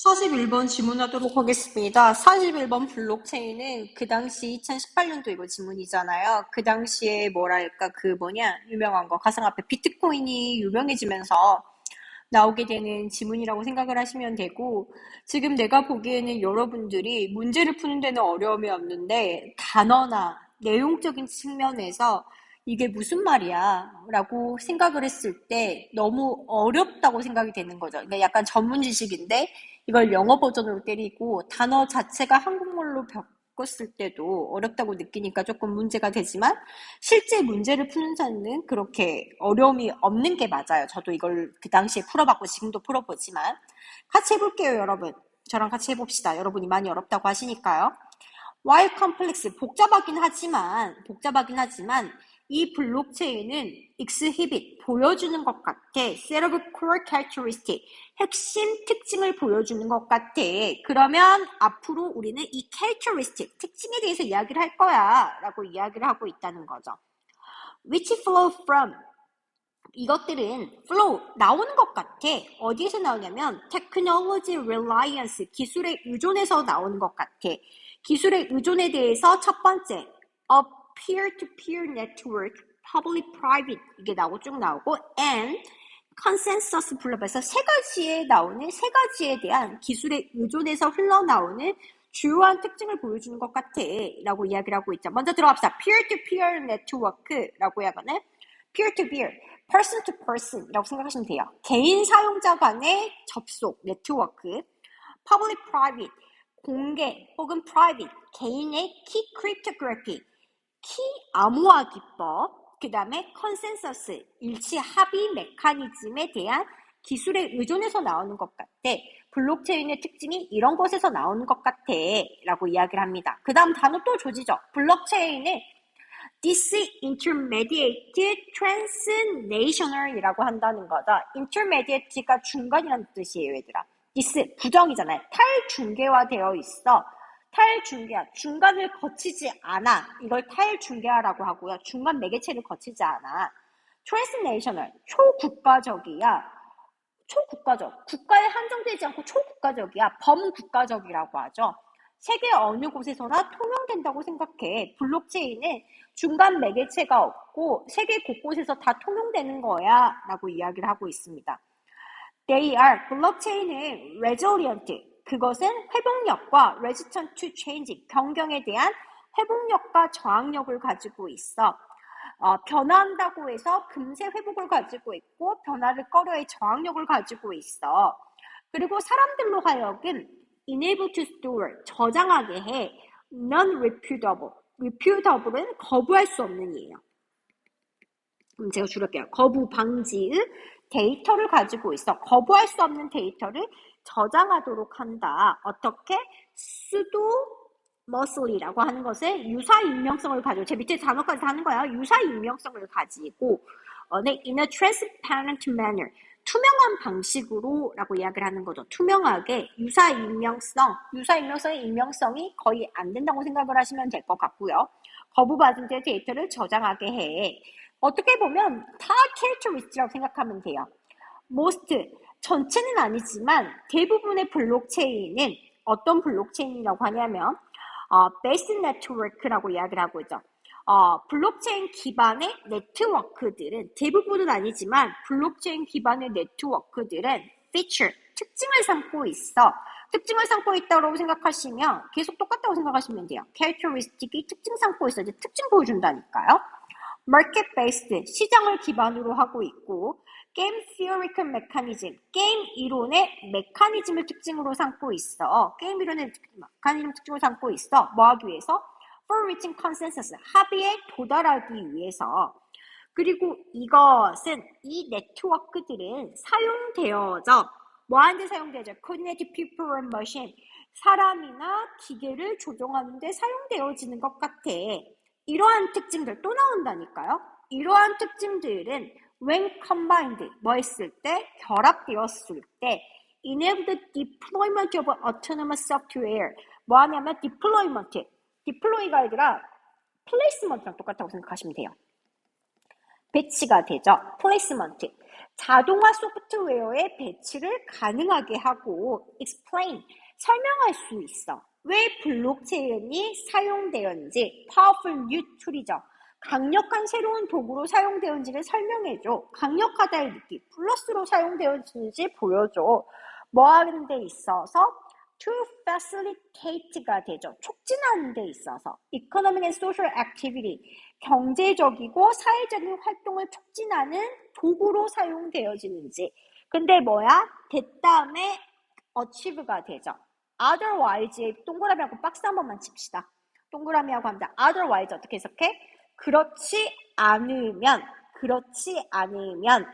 41번 질문하도록 하겠습니다. 41번 블록체인은 그 당시 2018년도 이거 질문이잖아요. 그 당시에 뭐랄까 유명한 거 가상화폐 비트코인이 유명해지면서 나오게 되는 지문이라고 생각을 하시면 되고, 지금 내가 보기에는 여러분들이 문제를 푸는 데는 어려움이 없는데 단어나 내용적인 측면에서 이게 무슨 말이야 라고 생각을 했을 때 너무 어렵다고 생각이 되는 거죠. 그러니까 약간 전문 지식인데 이걸 영어 버전으로 때리고 단어 자체가 한국말로 바꿨을 때도 어렵다고 느끼니까 조금 문제가 되지만, 실제 문제를 푸는 사람은 그렇게 어려움이 없는 게 맞아요. 저도 이걸 그 당시에 풀어봤고 지금도 풀어보지만. 같이 해볼게요, 여러분. 저랑 같이 해봅시다. 여러분이 많이 어렵다고 하시니까요. While complex, 복잡하긴 하지만 이 블록체인은 exhibit, 보여주는 것 같아. set of core characteristic, 핵심 특징을 보여주는 것 같아. 그러면 앞으로 우리는 이 characteristic, 특징에 대해서 이야기를 할 거야 라고 이야기를 하고 있다는 거죠. Which flow from, 이것들은 flow, 나오는 것 같아. 어디에서 나오냐면 technology reliance, 기술에 의존해서 나오는 것 같아. 기술의 의존에 대해서 첫 번째, a peer-to-peer network, public-private, 이게 쭉 나오고, and consensus 불러봐서 세 가지에 대한 기술의 의존에서 흘러나오는 주요한 특징을 보여주는 것 같아 라고 이야기를 하고 있죠. 먼저 들어갑시다. peer-to-peer network라고 하거나 peer-to-peer, person-to-person 이라고 생각하시면 돼요. 개인 사용자 간의 접속, 네트워크. public-private, 공개 혹은 private, 개인의 key cryptography, 키 암호화 기법, 그 다음에 컨센서스, 일치 합의 메커니즘에 대한 기술에 의존해서 나오는 것 같아. 블록체인의 특징이 이런 것에서 나오는 것 같아 라고 이야기를 합니다. 그 다음 단어 또 조지죠. 블록체인은 disintermediate transnational 이라고 한다는 거죠. intermediate가 중간이라는 뜻이에요, 얘들아. 부정이잖아요. 탈중개화되어 있어. 탈중개화, 중간을 거치지 않아. 이걸 탈중개화라고 하고요. 중간 매개체를 거치지 않아. transnational, 초국가적이야. 초국가적, 국가에 한정되지 않고 초국가적이야. 범국가적이라고 하죠. 세계 어느 곳에서나 통용된다고 생각해. 블록체인은 중간 매개체가 없고 세계 곳곳에서 다 통용되는 거야 라고 이야기를 하고 있습니다. They are, 블록체인은 resilient, 그것은 회복력과 resistant to change, 변경에 대한 회복력과 저항력을 가지고 있어. 변화한다고 해서 금세 회복을 가지고 있고 변화를 꺼려의 저항력을 가지고 있어. 그리고 사람들로 하여금 enable to store, 저장하게 해. non-reputable, reputable은 거부할 수 없는 이에요. 제가 줄일게요. 거부 방지의 데이터를 가지고 있어. 거부할 수 없는 데이터를 저장하도록 한다. 어떻게? pseudo-muscle이라고 하는 것은 유사 익명성을 가지고, 제 밑에 단어까지 다 하는 거야. 유사 익명성을 가지고 in a transparent manner, 투명한 방식으로 라고 이야기를 하는 거죠. 투명하게 유사 익명성의 익명성이 거의 안 된다고 생각을 하시면 될 것 같고요. 거부받은 데이터를 저장하게 해. 어떻게 보면 다 캐릭터리스트라고 생각하면 돼요. most, 전체는 아니지만 대부분의 블록체인은 어떤 블록체인이라고 하냐면 베이스 네트워크라고 이야기를 하고 있죠. 블록체인 기반의 네트워크들은, 대부분은 아니지만 블록체인 기반의 네트워크들은 feature, 특징을 삼고 있어. 특징을 삼고 있다고 생각하시면 계속 똑같다고 생각하시면 돼요. characteristic이 특징 삼고 있어. 이제 특징 보여준다니까요. market-based, 시장을 기반으로 하고 있고, 게임 theoretical mechanism, 게임 이론의 메커니즘을 특징으로 삼고 있어. 게임 이론의 메커니즘 특징을 삼고 있어. 뭐 하기 위해서? For reaching consensus, 합의에 도달하기 위해서. 그리고 이것은, 이 네트워크들은 사용되어져, 뭐하는데 사용되어져? Coordinated people and machine, 사람이나 기계를 조종하는 데 사용되어지는 것 같아. 이러한 특징들 또 나온다니까요. 이러한 특징들은 when combined, 뭐 했을 때? 결합되었을 때 enable the deployment of autonomous software, 뭐 하냐면 deploy가 아니라 placement랑 똑같다고 생각하시면 돼요. 배치가 되죠. placement. 자동화 소프트웨어의 배치를 가능하게 하고 explain, 설명할 수 있어. 왜 블록체인이 사용되었는지 powerful new tool이죠. 강력한 새로운 도구로 사용되었는지를 설명해줘. 강력하다의 느낌, 플러스로 사용되었는지 보여줘. 뭐 하는 데 있어서 to facilitate가 되죠. 촉진하는 데 있어서 economic and social activity, 경제적이고 사회적인 활동을 촉진하는 도구로 사용되어지는지. 근데 뭐야? 됐다음에 achieve가 되죠. otherwise에 동그라미하고 박스 한 번만 칩시다. 동그라미하고 합니다. otherwise 어떻게 해석해? 그렇지 않으면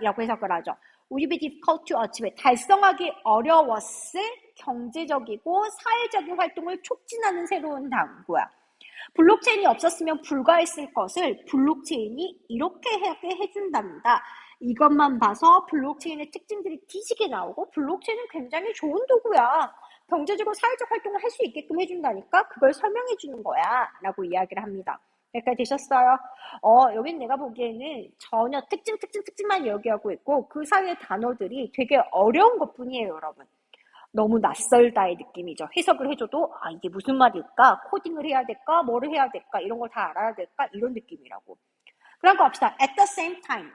이라고 해석을 하죠. would be difficult to achieve, 달성하기 어려웠을 경제적이고 사회적인 활동을 촉진하는 새로운 단어야. 블록체인이 없었으면 불가했을 것을 블록체인이 이렇게 하게 해준답니다. 이것만 봐서 블록체인의 특징들이 뒤지게 나오고 블록체인은 굉장히 좋은 도구야. 경제적으로 사회적 활동을 할 수 있게끔 해준다니까 그걸 설명해 주는 거야 라고 이야기를 합니다. 여기까지 되셨어요? 여긴 내가 보기에는 전혀 특징만 이야기하고 있고 그 사이의 단어들이 되게 어려운 것뿐이에요, 여러분. 너무 낯설다의 느낌이죠. 해석을 해줘도 이게 무슨 말일까? 코딩을 해야 될까? 뭐를 해야 될까? 이런 걸 다 알아야 될까? 이런 느낌이라고. 그런 거 합시다. At the same time,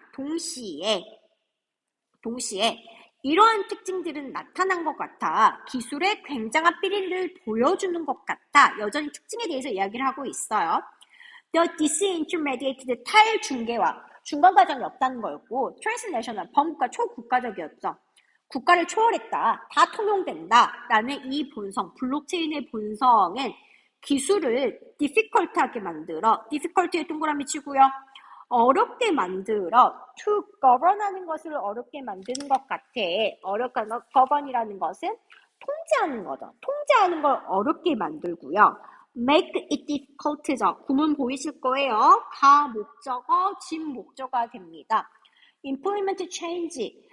동시에 이러한 특징들은 나타난 것 같아. 기술의 굉장한 삐리를 보여주는 것 같아. 여전히 특징에 대해서 이야기를 하고 있어요. The disintermediated, 탈중개와 중간 과정이 없다는 거였고 transnational, 범국가 초국가적이었죠. 국가를 초월했다, 다 통용된다 라는 이 본성, 블록체인의 본성은 기술을 difficult하게 만들어, difficult에 동그라미 치고요. 어렵게 만들어, to govern 하는 것을 어렵게 만드는 것 같아. govern이라는 것은 통제하는 거죠. 통제하는 걸 어렵게 만들고요. make it difficult죠. 구문 보이실 거예요. 가 목적어, 진 목적어가 됩니다. implement change,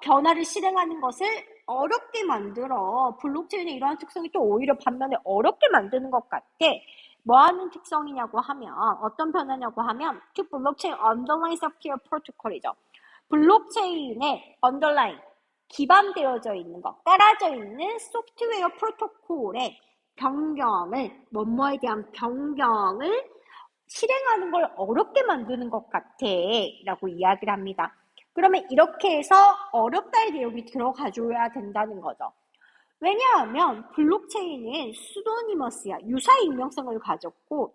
변화를 실행하는 것을 어렵게 만들어. 블록체인의 이러한 특성이 또 오히려 반면에 어렵게 만드는 것 같아. 뭐 하는 특성이냐고 하면, 어떤 변화냐고 하면, to blockchain underlying software protocol이죠. 블록체인의 underlying, 기반되어져 있는 것, 깔아져 있는 소프트웨어 프로토콜의 변경을, 뭐뭐에 대한 변경을 실행하는 걸 어렵게 만드는 것 같아 라고 이야기를 합니다. 그러면 이렇게 해서 어렵다의 내용이 들어가줘야 된다는 거죠. 왜냐하면 블록체인은 pseudonymous야, 유사 익명성을 가졌고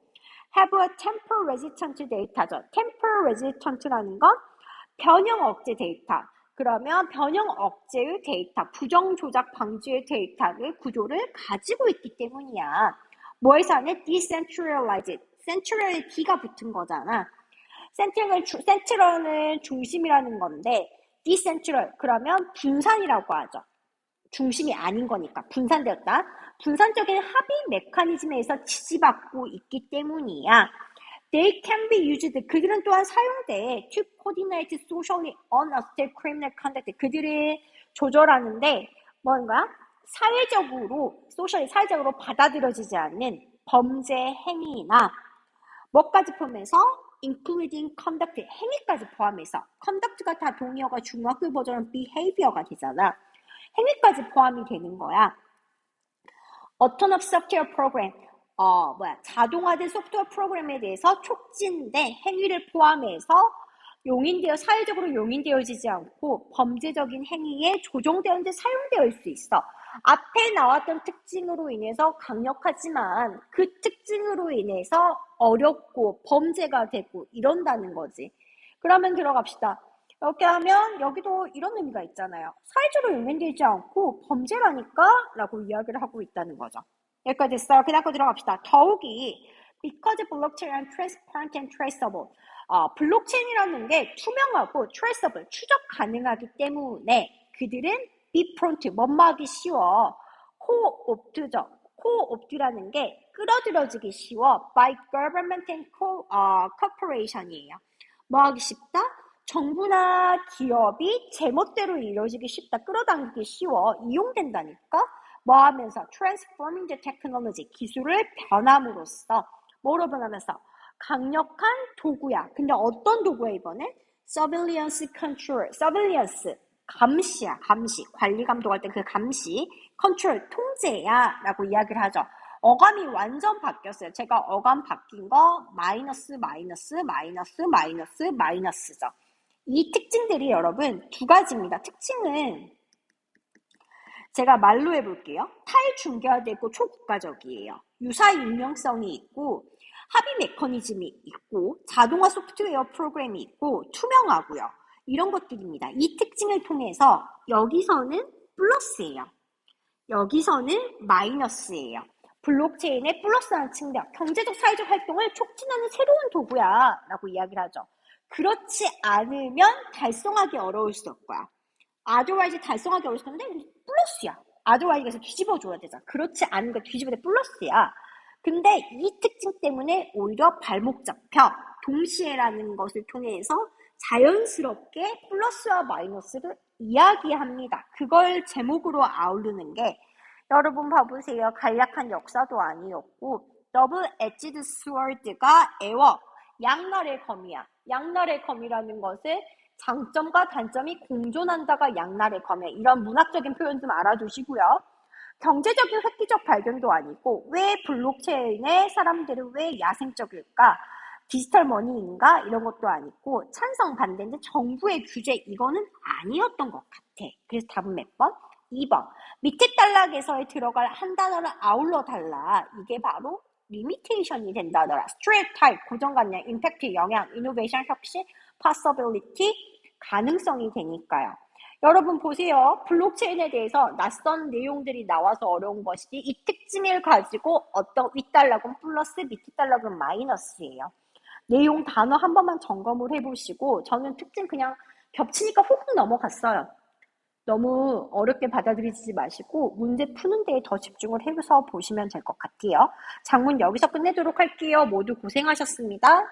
have a temper resistant data죠. temper resistant라는 건 변형 억제 데이터. 그러면 변형 억제의 데이터, 부정 조작 방지의 데이터를 구조를 가지고 있기 때문이야. 뭐에서 하는 decentralized, central에 D가 붙은 거잖아. 센트럴은 중심이라는 건데 decentral 그러면 분산이라고 하죠. 중심이 아닌 거니까 분산되었다. 분산적인 합의 메커니즘에서 지지받고 있기 때문이야. They can be used. 그들은 또한 사용돼. To coordinate socially unacceptable criminal conduct. 그들을 조절하는데 뭔가 사회적으로 받아들여지지 않는 범죄 행위나 뭐까지 포함해서 including conduct, 행위까지 포함해서 conduct가 다 동의어가 중학교 버전은 behavior가 되잖아. 행위까지 포함이 되는 거야. autonomous software program, 자동화된 소프트웨어 프로그램에 대해서 촉진된 행위를 포함해서 사회적으로 용인되어지지 않고 범죄적인 행위에 조정되었는데 사용될 수 있어. 앞에 나왔던 특징으로 인해서 강력하지만 그 특징으로 인해서 어렵고 범죄가 되고 이런다는 거지. 그러면 들어갑시다. 이렇게 하면 여기도 이런 의미가 있잖아요. 사회적으로 용인되지 않고 범죄라니까 라고 이야기를 하고 있다는 거죠. 여기까지 됐어요. 그 다음 거 들어갑시다. 더욱이 because blockchain are transparent and traceable. 블록체인이라는 게 투명하고 traceable, 추적 가능하기 때문에 그들은 be prone, 뭐뭐하기 쉬워. co-opt죠. co-opt라는 게 끌어들여지기 쉬워. by government and corporation이에요. 뭐 하기 쉽다? 정부나 기업이 제멋대로 이루어지기 쉽다. 끌어당기기 쉬워. 이용된다니까? 뭐 하면서? transforming the technology. 기술을 변함으로써. 뭐로 변하면서? 강력한 도구야. 근데 어떤 도구야 이번에? surveillance control, surveillance 감시야, 감시. 관리 감독할 때 그 감시, control 통제야 라고 이야기를 하죠. 어감이 완전 바뀌었어요. 제가 어감 바뀐 거 마이너스, 마이너스, 마이너스, 마이너스, 마이너스죠. 이 특징들이 여러분 두 가지입니다. 특징은 제가 말로 해볼게요. 탈중개화되고 초국가적이에요. 유사 유명성이 있고 합의 메커니즘이 있고 자동화 소프트웨어 프로그램이 있고 투명하고요. 이런 것들입니다. 이 특징을 통해서 여기서는 플러스예요. 여기서는 마이너스예요. 블록체인의 플러스한 측면, 경제적 사회적 활동을 촉진하는 새로운 도구야 라고 이야기를 하죠. 그렇지 않으면 달성하기 어려울 수 없고요. otherwise 달성하기 어려울 수 없는데 플러스야. otherwise에서 뒤집어줘야 되잖아. 그렇지 않은 거 뒤집어야 돼. 플러스야. 근데 이 특징 때문에 오히려 발목 잡혀 동시에라는 것을 통해서 자연스럽게 플러스와 마이너스를 이야기합니다. 그걸 제목으로 아우르는 게 여러분 봐보세요. 간략한 역사도 아니었고 더블 에지드 스워드가 애워 양날의 검이야. 양날의 검이라는 것은 장점과 단점이 공존한다가 양날의 검이야. 이런 문학적인 표현 좀 알아두시고요. 경제적인 획기적 발견도 아니고 왜 블록체인의 사람들은 왜 야생적일까? 디지털 머니인가? 이런 것도 아니고 찬성 반대인데 정부의 규제 이거는 아니었던 것 같아. 그래서 답은 몇 번? 2번. 밑에 단락에서 들어갈 한 단어를 아울러 달라. 이게 바로 리미테이션이 된다더라. 스트레이타입, 고정관념, 임팩트, 영향, 이노베이션, 혁신, possibility, 가능성이 되니까요. 여러분 보세요. 블록체인에 대해서 낯선 내용들이 나와서 어려운 것이지 이 특징을 가지고 어떤 윗단락은 플러스, 밑에 단락은 마이너스예요. 내용 단어 한 번만 점검을 해보시고 저는 특징 그냥 겹치니까 훅 넘어갔어요. 너무 어렵게 받아들이지 마시고 문제 푸는 데에 더 집중을 해서 보시면 될 것 같아요. 장문 여기서 끝내도록 할게요. 모두 고생하셨습니다.